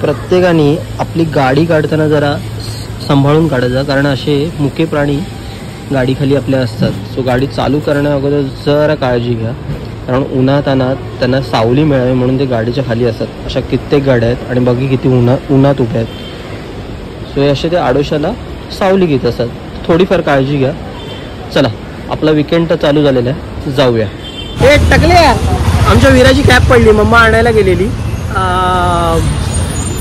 प्रत्येकाने आपली गाडी काढताना जरा सांभाळून काढायचं, कारण असे मुके प्राणी गाडी खाली आपल्या असतात. सो गाडी चालू करण्या अगोदर जरा काळजी घ्या, कारण उन्हातानात त्यांना सावली मिळावी म्हणून ते गाडीच्या खाली असतात. अशा कित्येक गाड्या आहेत आणि बघी किती उन्हात उभ्या आहेत. सो असे ते आडोशाला सावली घेत असतात. थोडीफार काळजी घ्या. चला, आपला विकेंड तर चालू झालेला आहे, जाऊया. हे टकले यार, आमच्या वीराची कॅब पडली, मम्मा आणायला गेलेली.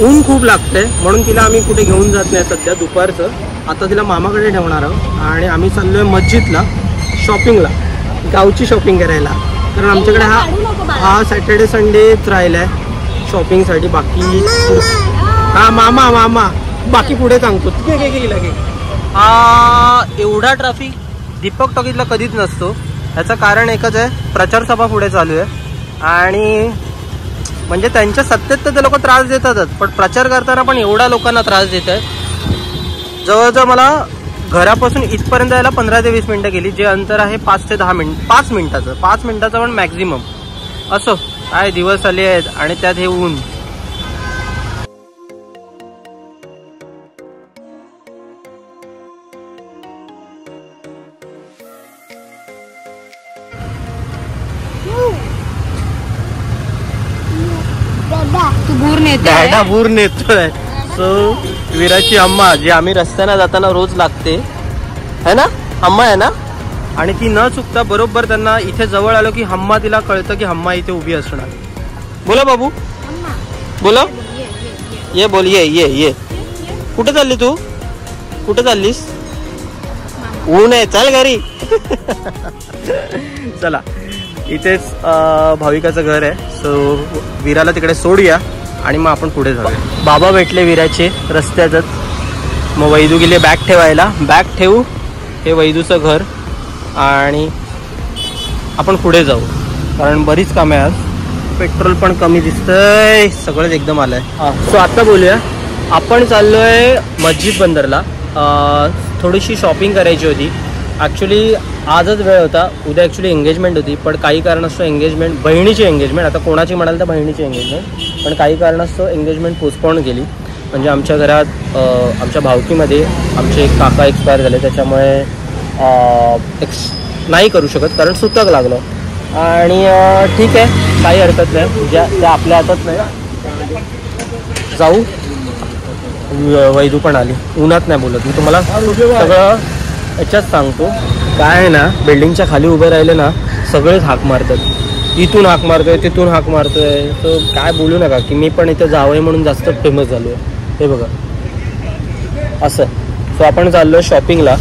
ऊन खूप लागतंय म्हणून तिला आम्ही कुठे घेऊन जात नाही सध्या दुपारचं. आता तिला मामाकडे ठेवणार आहोत आणि आम्ही चाललोय मस्जिदला शॉपिंगला, गावची शॉपिंग करायला. कारण आमच्याकडे हा सॅटर्डे संडेच राहिला आहे शॉपिंगसाठी. बाकी मामा बाकी पुढे सांगतो. एवढा ट्रॅफिक दीपक टॉकीजला कधीच नसतो. याचं कारण एकच आहे, प्रचार सभा पुढे चालू आहे आणि म्हणजे त्यांच्या सत्तेत तर ते लोक त्रास देतातच, पण प्रचार करताना पण एवढा लोकांना त्रास देत आहे. जवळजवळ मला घरापासून इथपर्यंत यायला 15 ते 20 मिनटं गेली, जे अंतर आहे 5 ते 10 मिनिट, 5 मिनिटाचं पण मॅक्झिमम. असो काय दिवस आले आहेत आणि त्यात हे ऊन. भूर नेतोय. सो वीराची अम्मा जी आम्ही रस्त्याने जाताना रोज लागते है ना, अम्मा आहे ना, आणि ती न चुकता बरोबर त्यांना इथे जवळ आलो की हम्मा, तिला कळतं की हम्मा इथे उभी असणार. बोला बाबू, बोला, ये बोल, ये कुठे चालली तू, कुठे चाललीस? ऊन आहे, चल घरी. चला, इथेच भाविकाचं घर आहे. सो वीराला तिकडे सोडूया आणि मग आपण पुढे जाऊया. बाबा भेटले वीराचे रस्त्यातच. मग वैदू गेले बॅग ठेवायला. बॅग ठेवू, हे वैदूचं घर, आणि आपण पुढे जाऊ कारण बरीच कामे आज. पेट्रोल पण कमी दिसतंय, सगळंच एकदम आलंय. सो आता बोलूया, आपण चाललोय मस्जिद बंदरला. थोडीशी शॉपिंग करायची होती. ॲक्च्युली आजच वेळ होता, उद्या ॲक्च्युली एंगेजमेंट होती, पण काही कारणास्तव एंगेजमेंट, बहिणीची एंगेजमेंट, आता कोणाची म्हणाल तर बहिणीची एंगेजमेंट, पण काही कारणास्तव एंगेजमेंट पोस्टपोन केली. म्हणजे आमच्या घरात आमच्या भावकीमध्ये आमचे एक काका एक्सपायर झाले, त्याच्यामुळे नाही करू शकत कारण सुतक लागलं. आणि ठीक आहे, काही हरकत नाही, त्या आपल्या हातात नाही. जाऊ. वैदू पण आली, उन्हात नाही बोलत मी तुम्हाला सगळं याच्यात सांगतो. काय आहे ना, बिल्डिंगच्या खाली उभे राहिले ना सगळेच हाक मारतात, इथून हाक मारतोय, तिथून हाक मारतोय. तर काय बोलू नका की मी पण इथे जावंय म्हणून जास्त फेमस झालो आहे. हे बघा असं. सो आपण चाललो शॉपिंगला.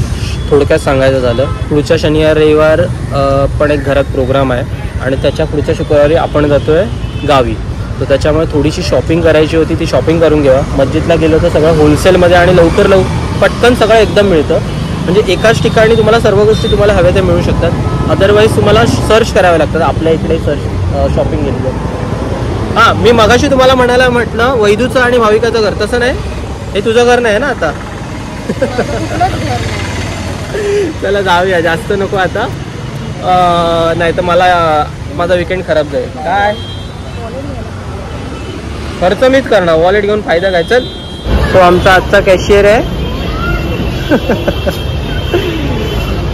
थोडक्यात सांगायचं झालं, पुढच्या शनिवार रविवार पण एक घरात प्रोग्राम आहे आणि त्याच्या पुढच्या शुक्रवारी आपण जातोय गावी. तर त्याच्यामुळे थोडीशी शॉपिंग करायची होती, ती शॉपिंग करून घ्यावा. मस्जिदला गेलो तर सगळं होलसेलमध्ये आणि लवकर पटकन सगळं एकदम मिळतं. म्हणजे एकाच ठिकाणी तुम्हाला सर्व गोष्टी तुम्हाला हव्या त्या मिळू शकतात. अदरवाईज तुम्हाला सर्च करावे लागतात. आपल्या इकडे सर्च शॉपिंग केली. हां, मी मगाशी तुम्हाला म्हटलं वैदूचं आणि भाविकाचं घर, तसं नाही, हे तुझं घर नाही ना आता. चला जाऊया, जास्त नको आता, नाही तर माझा विकेंड खराब जाईल. काय खर्च मीच करणार, वॉलेट घेऊन फायदा काय. चल. तो आमचा आजचा कॅशियर आहे.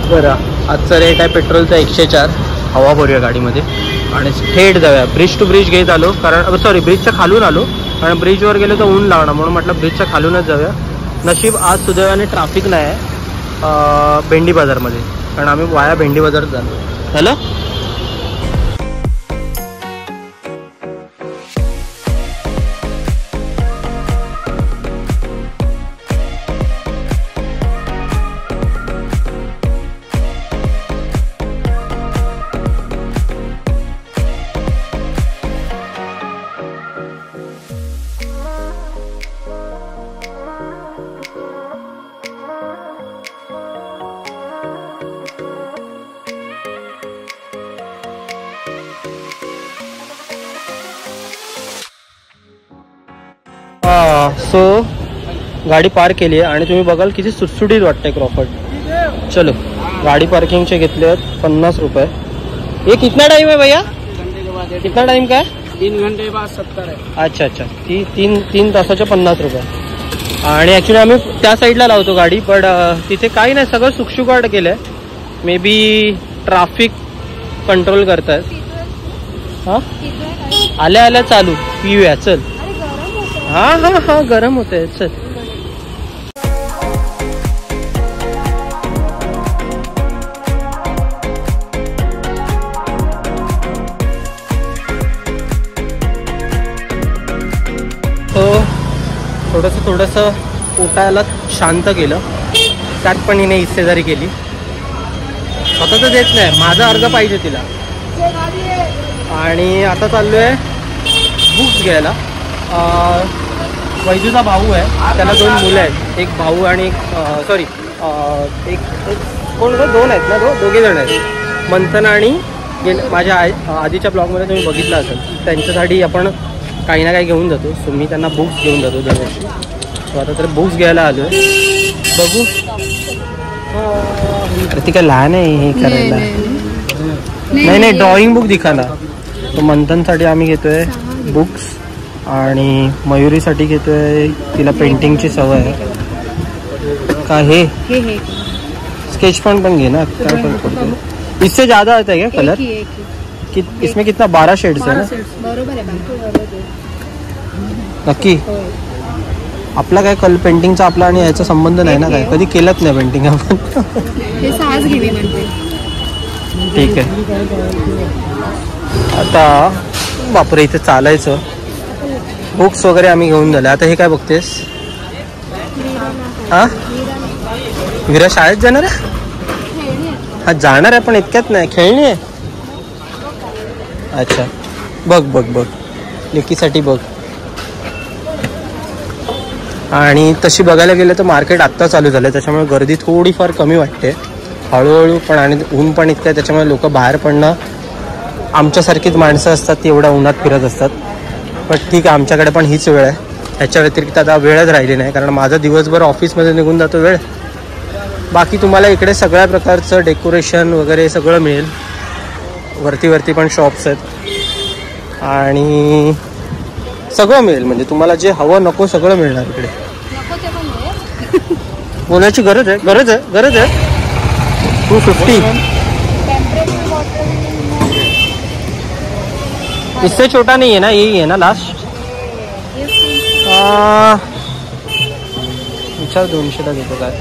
बरं, आजचा रेट आहे पेट्रोलचा 104. हवा भरूया गाडीमध्ये आणि थेट जाऊया. ब्रिज टू ब्रिज घेत आलो, कारण सॉरी ब्रिजच्या खालून आलो, कारण ब्रिजवर गेलो तर ऊन लावणार म्हणून म्हटलं ब्रिजच्या खालूनच जाऊया. नशीब आज सुदैवाने ट्रॅफिक नाही आहे भेंडी बाजारमध्ये, कारण आम्ही वाया भेंडी बाजारात झालो. हॅलो. सो गाडी पार्क केली आहे आणि तुम्ही बघाल किती सुटसुटीत वाटतंय क्रॉफर्ड. चलो, गाडी पार्किंगचे घेतले आहेत 50 रुपये. ये कितना टाइम है भैया, कितना टाइम का है? 3 घंटे बाद 70 है. अच्छा अच्छा, ती 3 तासाचे 50 रुपये. आणि ॲक्च्युली आम्ही त्या साईडला लावतो गाडी, पण तिथे काही नाही, सगळं सुखसुकाट केलं आहे. मे बी ट्रॅफिक कंट्रोल करतात. हां आल्या आल्या चालू पिऊया चल. हां हां हां गरम होत आहे चल. थोडंसं उठायला शांत केलं, त्यात पण हिने हिस्सेदारी केली. स्वतःच देत नाही, माझा अर्ज पाहिजे तिला. आणि आता चाललो आहे बुक्स घ्यायला. वैजूचा भाऊ आहे, त्याला 2 मुलं आहेत, एक भाऊ आणि एक एक कोण 2 आहेत ना, दोघे जण आहेत, मंथन आणि माझ्या आधीच्या ब्लॉगमध्ये तुम्ही बघितलं असेल. त्यांच्यासाठी आपण काही ना काही घेऊन जातो. सो मी त्यांना बुक्स घेऊन जातो दरवर्षी. सो आता तर बुक्स घ्यायला आलो आहे, बघू. ती काय लहान आहे हे करायला. नाही ड्रॉइंग बुक दिखाना. तो मंथनसाठी आम्ही घेतोय बुक्स आणि मयुरीसाठी घेतोय, तिला पेंटिंगची सवय आहे का. हे स्केच पण घे ना, काय फरक पडतो. इससे ज़्यादा आता है क्या कलर? इसमें कितना 12 शेड्स है ना. बरोबर आहे. नक्की आपला काय पेंटिंगचा आपला आणि याचा संबंध नाही ना, काय कधी केलंच नाही पेंटिंग आपण. ठीक आहे. आता बापरे इथे चालायचं. बुक्स वगैरे आम्ही घेऊन झालं. आता हे काय बघतेस? हां विरा शाळेत जाणार आहे? हा जाणार आहे पण इतक्यात नाही, खेळणी आहे. अच्छा बघ लेकीसाठी बघ. आणि तशी बघायला गेलं तर मार्केट आत्ता चालू झालं, त्याच्यामुळे गर्दी थोडीफार कमी वाटते हळूहळू. पण आणि ऊन पण इतकं आहे, त्याच्यामुळे लोक बाहेर पडणं, आमच्यासारखीच माणसं असतात ती एवढ्या उन्हात फिरत असतात. पण ठीक आहे, आमच्याकडे पण हीच वेळ आहे. ह्याच्या व्यतिरिक्त आता वेळच राहिली नाही, कारण माझा दिवसभर ऑफिसमध्ये निघून जातो वेळ. बाकी तुम्हाला इकडे सगळ्या प्रकारचं डेकोरेशन वगैरे सगळं मिळेल. वरती पण शॉप्स आहेत आणि सगळं मिळेल. म्हणजे तुम्हाला जे हवं नको सगळं मिळणार इकडे. बोलायची गरज आहे. 250. इससे छोटा नहीं है ना, यही है ना लास्ट. विचार 200ला घेतो काय.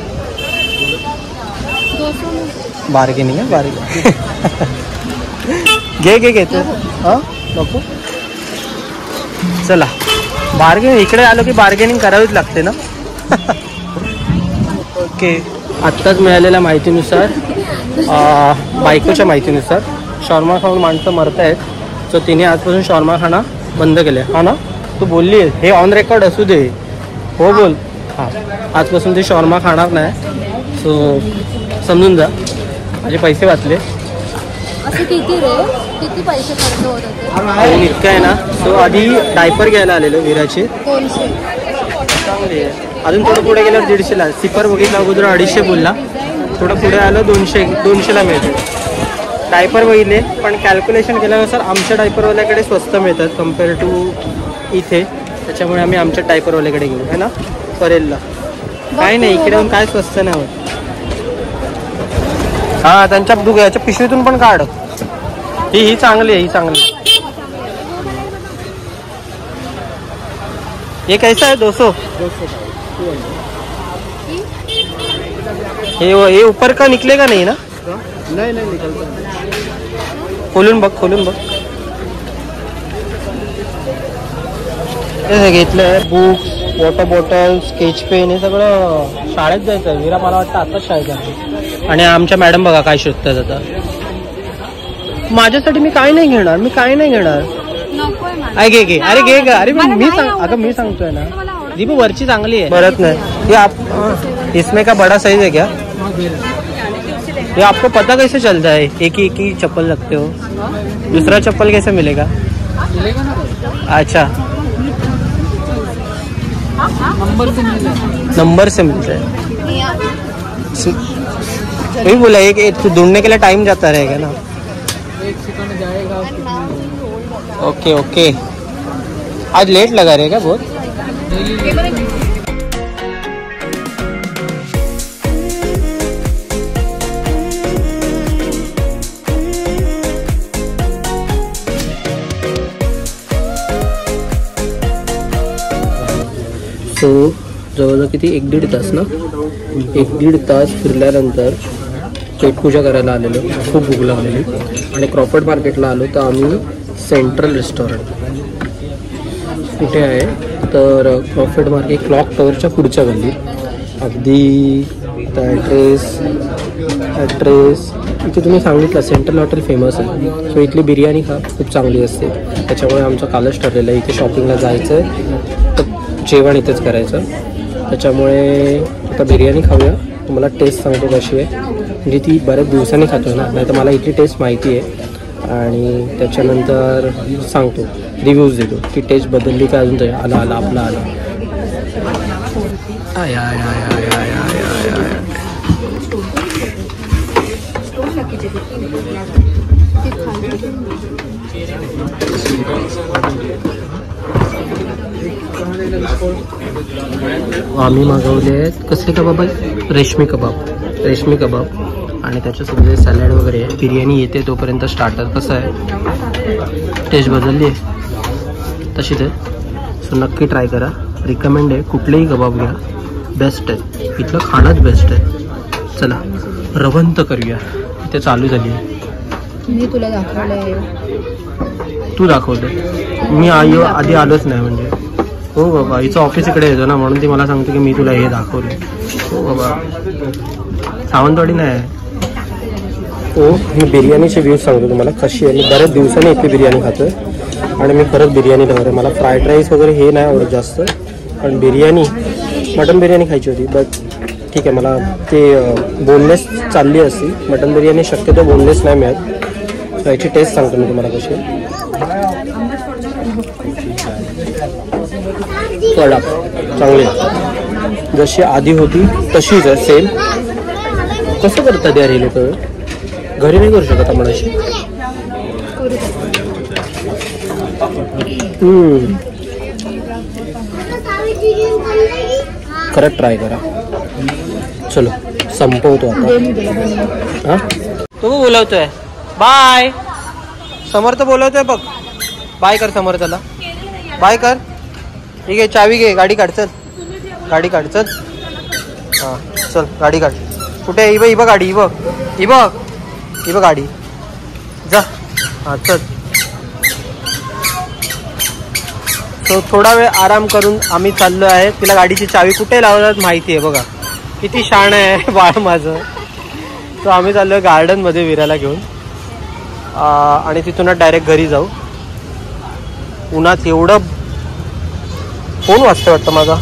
बार्गेनिंग आहे बार्गेनिंग. घे घेतो. हां नको चला. बार्गेनिंग इकडे आलो की बार्गेनिंग करावीच लागते ना. ओके. आत्ताच मिळालेल्या माहितीनुसार, बायकोच्या माहितीनुसार शॉर्मा खाऊन माणसं मरत आहेत. सो तिने आजपासून शॉर्मा खाणं बंद केलं आहे. हा ना, तू बोलली आहे हे ऑन रेकॉर्ड असू दे. हो बोल. हां आजपासून ते शॉर्मा खाणार नाही. सो समजून जा, माझे पैसे वाचले. किती पैसे खर्च होत होते? इतकं आहे ना. सो आधी डायपर घ्यायला आलेलो विराची. 200 चांगली आहे. अजून थोडं पुढे गेल्यावर 150ला. सिपर बघितला अगोदर 250 बोलला, थोडं पुढे आलं 200ला मिळते. डायपर बघितले, पण कॅल्क्युलेशन केल्यानुसार आमच्या डायपरवाल्याकडे स्वस्त मिळतात कम्पेअर टू इथे. त्याच्यामुळे आम्ही आमच्या डायपरवाल्याकडे घेऊ है ना, परेलला. काय नाही इकडे येऊन काय स्वस्त नाही होत. हां त्यांच्या याच्या पिशवीतून पण काढ. ही चांगली आहे, ही चांगली. ये कैसा है? 200. ये ऊपर का निकलेगा नहीं ना? नहीं निकलता. खोलून बघ. हे घेतलंय books, water bottle, sketch pen, हे सगळं शाळेत जायचं. विरा मला वाटतं आताच शाळेत जायचं. आणि आमच्या मॅडम बघा काय शोधतात आता. माझ्यासाठी मी काय नाही घेणार. घे अरे घे ग. अरे मी सांगतोय ना दीपू वरची चांगली आहे. बरत नाही ये आप इसमें का बड़ा साइज है क्या? ये आपको पता कैसे चलता है एक ही चप्पल रखते हो? दूसरा चप्पल कैसे मिलेगा? अच्छा नंबर से मिलता है. वही बोला एक ढूंढने के लिए टाइम जाता रहेगा ना. 1 सेकंड जाएगा. ओके आज लेट लगा रहे क्या बहुत? सो जवळजवळ किती 1-1.5 तास ना, 1-1.5 तास फिरल्यानंतर पेटपूजा करायला आलेलो. खूप भूक लागलेली आणि क्रॉफर्ड मार्केटला आलो तर आम्ही सेंट्रल रेस्टॉरंट कुठे आहे तर क्रॉफर्ड मार्केट क्लॉक टॉवरच्या पुढच्या गल्लीत. अगदी ॲड्रेस इथे तुम्ही सांगितलं. सेंट्रल हॉटेल फेमस आहे, सो इथली बिर्याणी खूप चांगली असते. त्याच्यामुळे आमचं कालच ठरलेलं आहे इथे शॉपिंगला जायचं आहे, तर जेवण इथेच करायचं. त्याच्यामुळे आता बिर्याणी खाऊया. तुम्हाला टेस्ट सांगतो कशी आहे, म्हणजे ती बऱ्याच दिवसांनी खातो ना, नाही तर मला इथली टेस्ट माहिती आहे. आणि त्याच्यानंतर सांगतो, रिव्ह्यूज देतो की टेस्ट बदलली का अजून आला आपला आला. आम्ही मागवले आहेत कसले कबाब आहेत, रेशमी कबाब आणि त्याच्यासोबत सॅलड वगैरे आहे. बिर्याणी येते तोपर्यंत स्टार्टर कसं आहे, टेस्ट बदलली आहे तशीच आहे. सो नक्की ट्राय करा, रिकमेंड आहे. कुठलेही कबाब घ्या, बेस्ट आहे. इथलं खाणंच बेस्ट आहे. चला रवंत करूया. इथे चालू झाली आहे. मी तुला दाखवलंय, तू दाखवलं, मी आधी आलोच नाही. म्हणजे हो बाबा, हिचं ऑफिस इकडे येतो ना, म्हणून ती मला सांगते की मी तुला हे दाखवलं. हो बाबा, सावंतवाडी नाही. हो, मी बिर्याणीचे व्ह्यूज सांगतो तुम्हाला कशी आहे. मी बऱ्याच दिवसांनी इथली बिर्याणी खातो आहे आणि मी खरंच बिर्याणी लवर आहे. मला फ्राईड राईस वगैरे हे नाही आवडत जास्त, पण बिर्याणी, मटन बिर्याणी खायची होती. बट ठीक आहे, मला ते बोनलेस चालली असती. मटन बिर्याणी शक्यतो बोनलेस नाही मिळत. याची टेस्ट सांगतो मी तुम्हाला कशी आहे. कडक चांगली, जशी आधी होती तशीच आहे, सेम. कसं करतात यार हे लोक? घरी नाही करू शकत आम्हाला अशी. खरंच ट्राय करा. चलो संपवतो आता. हा, तो बोलवतोय बाय. समर्थ बोलवतोय बघ. बाय कर समर्थला, बाय कर. ठीक आहे, चावी घे, गाडी काढ. चल गाडी काढ, चल. हां चल गाडी काढ. कुठे ही बघ गाडी, ही बघ गाडी, जा. हां चल. तो थोडा वेळ आराम करून आम्ही चाललो आहे. तिला गाडीची चावी कुठे लावतात माहिती आहे बघा, किती शाण आहे बाळ माझं. तो आम्ही चाललो आहे गार्डनमध्ये विराला घेऊन आणि तिथूनच डायरेक्ट घरी जाऊ. उन्हात एवढं फोन वाजतं वाटतं माझा.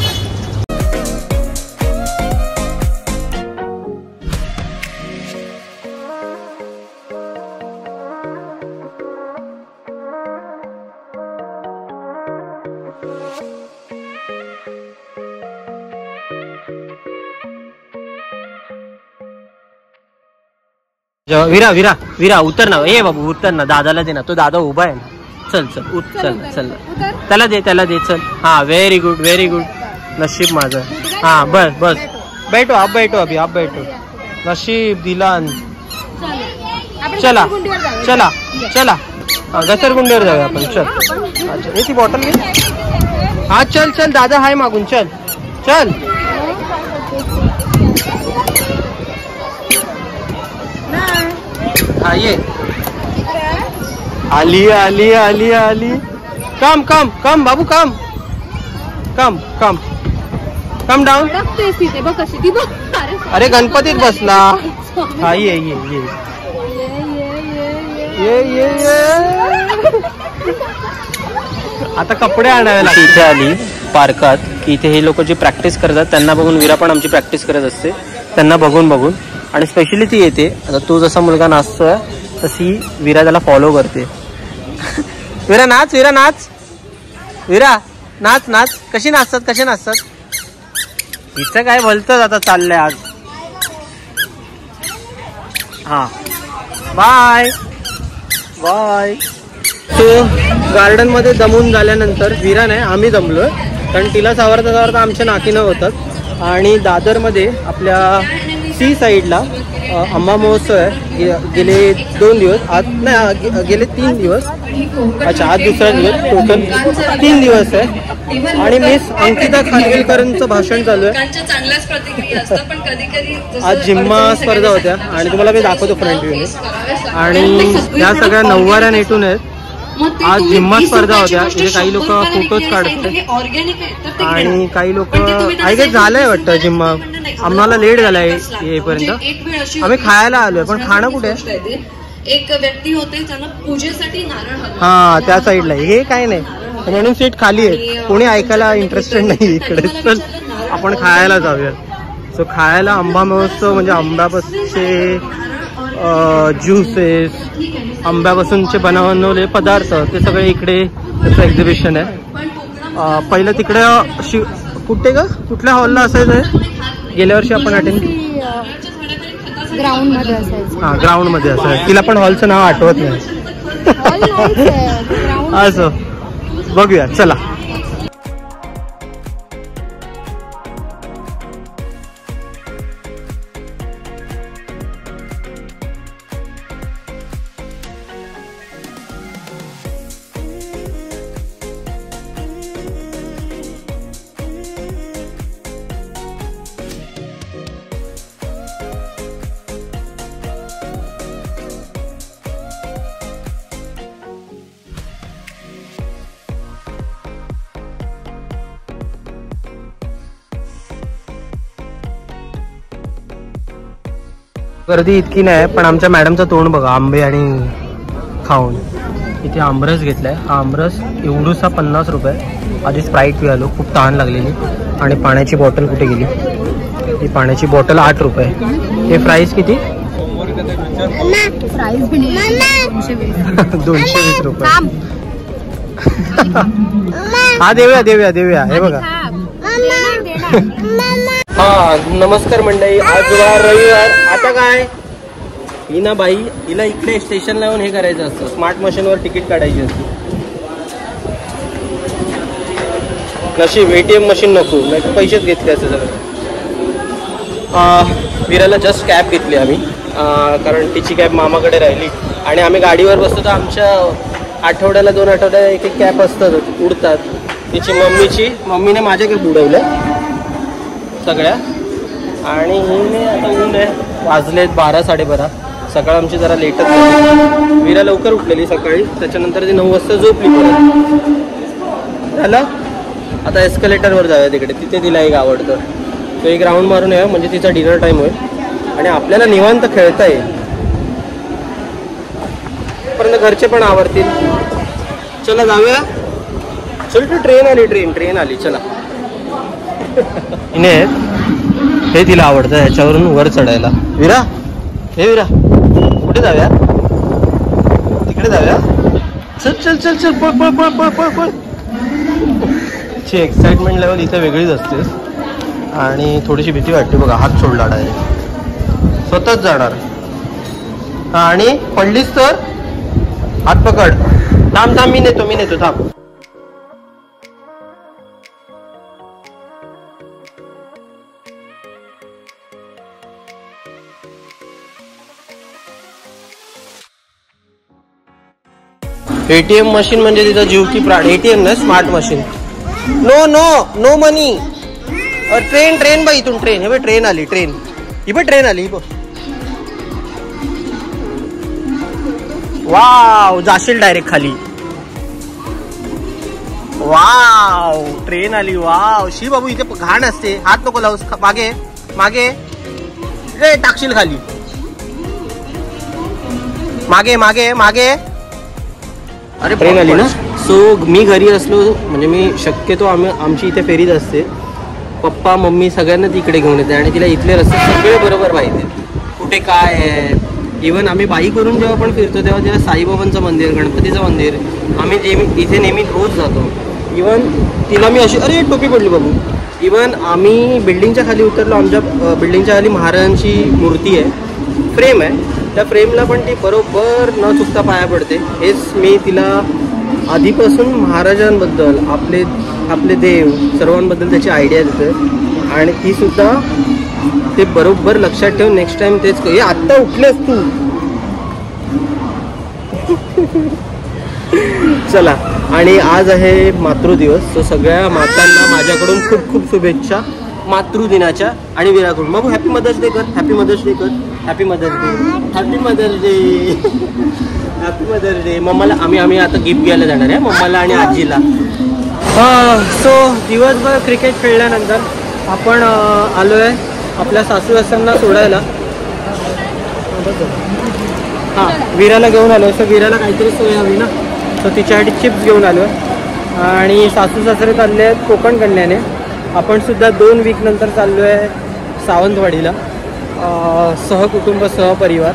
विरा विरा विरा उतर ना. ए बाबू उतर ना, दादाला दे ना. तो दादा उभा आहे ना. चल चल चल त्याला दे चल. हा व्हेरी गुड नशीब माझं. हा बस बैठो आप बैठो. नशीब दिला. चला घसरगुंडीवर जाऊया आपण. चल अच्छा, ती बॉटल घे. हा चल दादा हाय मागून. चल हा ये. आली. कम बाबू, कम डाऊन. अरे गणपतीत बसला. हा ये. आता कपडे आणावे लागले. इथे आली पार्कात की इथे हे लोक जी प्रॅक्टिस करतात त्यांना बघून विरा पण आमची प्रॅक्टिस करत असते. त्यांना बघून आणि स्पेशली ती येते. आता तो जसा मुलगा नाचतोय तशी विरा त्याला फॉलो करते. विरा नाच. कसे नाचतात. हिचं काय भलतंच आता चाललंय आज. हा बाय. सो गार्डनमध्ये दमून झाल्यानंतर विरा नाही आम्ही दमलोय, कारण तिला सावरता सावरता आमच्या नाकीनं होतात. आणि दादरमध्ये आपल्या सी साईडला आंबा महोत्सव आहे. गेले 2 दिवस, आज नाही गेले 3 दिवस. अच्छा, आज दुसरा दिवस, टोटल 3 दिवस आहे. आणि मिस अंकिता खानविलकरांचं भाषण चालू आहे. आज जिम्मा स्पर्धा होत्या आणि तुम्हाला मी दाखवतो फ्रंट व्ह्यू. आणि या सगळ्या नऊवाऱ्या नेटून आहेत. आज जिम्मा स्पर्धा होत्या. इथे काही लोक फोटोज काढतात आणि काही लोक आय गेस झालंय वाटतं जिम्मा. आम्हाला लेट झालाय येईपर्यंत. आम्ही खायला आलोय, पण खाणं कुठे आहे? एक व्यक्ती होते त्यांना पूजेसाठी नारळ. हा, त्या साईडला. हे काय नाही म्हणून सीट खाली आहे. कोणी ऐकायला इंटरेस्टेड नाही इकडे. तर आपण खायला जाऊया. सो खायला आंबा महोत्सव म्हणजे आंब्यापासूनचे ज्यूसेस, आंब्यापासूनचे बनवलेले पदार्थ ते सगळे इकडे त्याचं एक्झिबिशन आहे. पहिलं तिकडे कुठे का कुठल्या हॉलला असायचं? गेल्या वर्षी आपण अटेंड ग्राउंड मध्ये असायचं. हा, ग्राउंड मध्ये असायचं. तिला पण हॉलचं नाव आठवत नाही. असं बघूया, चला. गर्दी इतकी नाही, पण आमच्या मॅडमचं तोंड बघा, आंबे आणि खाऊन. इथे आमरस घेतलाय. हा आमरस एवढूसा 50 रुपये. आधी स्प्राईट पिलो, खूप तहान लागलेली. आणि पाण्याची बॉटल कुठे गेली? ही पाण्याची बॉटल 8 रुपये. हे प्राईस किती? 220 रुपये. हा, देऊया. हे बघा. हा, नमस्कार मंडळी. आज रविवार. आता काय ही ना बाई, हिला इकडे स्टेशनला येऊन हे करायचं असतं, स्मार्ट मशीनवर तिकीट काढायची असते. नशीब ATM मशीन नको, नाही पैसेच घेतले असते सगळं. विराला जस्ट कॅब घेतली आम्ही, कारण तिची कॅब मामाकडे राहिली. आणि आम्ही गाडीवर बसतो तर आमच्या आठवड्याला 2 आठवड्याला एक कॅब असतात, उडतात. तिची मम्मीने माझ्या कॅब उडवल्या सगळ्या. आणि हिने आता ऊन आहे, वाजलेत 12 साडेबारा. सकाळ आमची जरा लेटच झाली. विरा लवकर उठलेली सकाळी, त्याच्यानंतर ती 9 वाजता झोपली परत. झालं. आता एस्कलेटरवर जाऊया तिकडे, तिथे तिला एक आवडतं. तो एक राऊंड मारून या, म्हणजे तिचा डिनर टाईम होईल आणि आपल्याला निवांत खेळता येईल. पर्यंत घरचे पण आवडतील. चला जाऊया. चल, ट्रेन आली. चला. इने हे तिला आवडतं, ह्याच्यावरून वर चढायला. विरा, हे विरा, कुठे जाऊया? तिकडे जाऊया. चल पळ. ची एक्साइटमेंट लेवल इथे वेगळीच असते. आणि थोडीशी भीती वाटते बघा. हात सोडला डायरेक्ट, स्वतःच जाणार. आणि पडलीस तर हात पकड. थांब, मी नेतो थांब. ATM मशीन म्हणजे तिचा जीव की प्राण. ATM ना, स्मार्ट मशीन. नो मनी. ट्रेन बाई, इथून ट्रेन. हे बघ, ट्रेन आली. ट्रेन आली. वाव, जाशील डायरेक्ट खाली. वाव, ट्रेन आली. वाव, शी बाबू, इथे घाण असते. हात नको लावूस. मागे रे, टाकशील खाली. मागे. अरे, ट्रेन आली ना. सो मी घरी असलो म्हणजे मी शक्यतो आमची इथे फेरीच असते. पप्पा मम्मी सगळ्यांना तिकडे घेऊन येते आणि तिला इथले रस्ते सगळे बरोबर माहिती आहेत, कुठे काय आहे. इव्हन आम्ही बाईक करून जेव्हा पण फिरतो तेव्हा साईबाबांचं मंदिर, गणपतीचं मंदिर आम्ही इथे नेहमी रोज जातो. इव्हन तिला मी अशी, अरे टोपी पडली बाबू. इव्हन आम्ही बिल्डिंगच्या खाली उतरलो. आमच्या बिल्डिंगच्या खाली महाराजांची मूर्ती आहे, फ्रेम आहे. त्या फ्रेमला पण ती बरोबर न चुकता पाया पडते. हेच मी तिला आधीपासून महाराजांबद्दल, आपले देव सर्वांबद्दल त्याची आयडिया देते. आणि ती सुद्धा ते बरोबर लक्षात ठेवून नेक्स्ट टाइम तेच हे आत्ता उठलेस तू. चला, आणि आज आहे मातृदिवस. सो सगळ्या मातांना माझ्याकडून खूप खूप शुभेच्छा मातृदिनाच्या. आणि विराकडून बाबू हॅपी मदर्स डे कर, हॅपी मदर्स डे कर, happy mother's day, happy mother's day, happy mother's day. मम्माला आम्ही आता गिफ्ट घ्यायला जाणार आहे, मम्माला आणि आजीला. सो दिवसभर क्रिकेट खेळल्यानंतर आपण आलो आहे आपल्या सासू सासऱ्यांना सोडायला. हां, विराला घेऊन आलो आहे. सो विराला काहीतरी सोय हवी ना, सो तिच्यासाठी चिप्स घेऊन आलो आहे. आणि सासू सासरे चालले आहेत कोकण कन्याने. आपण सुद्धा 2 वीक नंतर चाललो आहे सावंतवाडीला, सहकुटुंब सहपरिवार.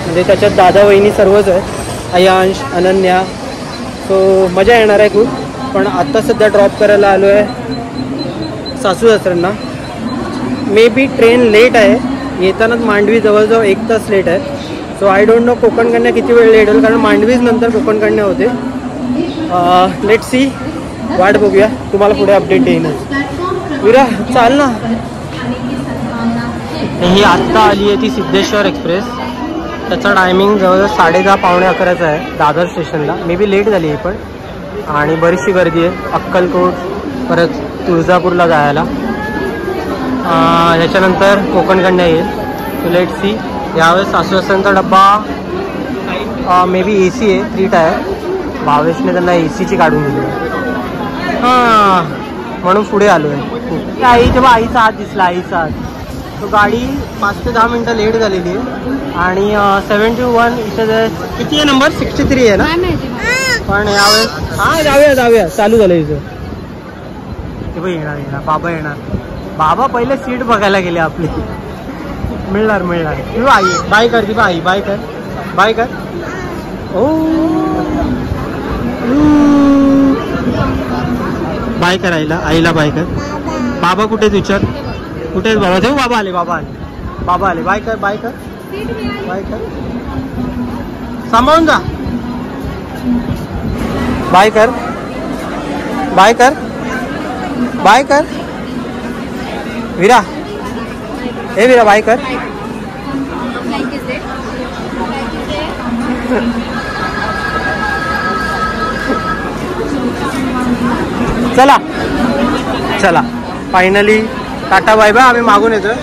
म्हणजे त्याच्यात दादा वहिनी सर्वच आहेत, अयांश, अनन्या. सो मजा येणार आहे खूप. पण आत्ता सध्या ड्रॉप करायला आलो आहे सासू सासऱ्यांना. मे बी ट्रेन लेट आहे, येतानाच मांडवी जवळजवळ 1 तास लेट आहे. So I don't know Konkan Kanya किती वेळ लेट होईल, कारण मांडवीच नंतर कोकण कन्या होते. लेट सी, वाट बघूया, तुम्हाला पुढे अपडेट येईनच. विरा चाल ना. ही आत्ता आली आहे ती सिद्धेश्वर एक्सप्रेस. त्याचा टायमिंग जवळजवळ 10:30 पावणे 11चा आहे दादर स्टेशनला. मे बी लेट झाली आहे पण, आणि बरीचशी गर्दी आहे अक्कलकोट परत तुळजापूरला जायला. त्याच्यानंतर कोकण कन्या येईल. So let see. यावेळेस सासू सासऱ्यांचा डब्बा मे बी AC आहे, 3 टायर. भावेशने त्यांना ACची काढून दिली. हां, म्हणून पुढे आलो आहे. आई तेव्हा आईचा हात दिसला, आईचा हात. तो गाडी 5 ते 10 मिनटं लेट झालेली आहे. आणि 71 इथे किती आहे नंबर, 63 आहे ना. पण यावेळेस हां जाऊया चालू झालं इथं. ते पण येणार बाबा येणार. बाबा पहिले सीट बघायला गेले आपली. मिळणार तू आई बाय कर, ती आई बाय कर, बाय कर. ओ बाय कर आईला बाय कर. बाबा कुठे विचार, कुठे आहेत बाबा? ठेव, बाबा आले बाय कर, बाय कर, बाय कर. सांभाळून जा. बाय कर, बाय कर, बाय कर. विरा, हे विरा बाय कर. चला फायनली टाटा बाय बाय. आम्ही मागून येतोय.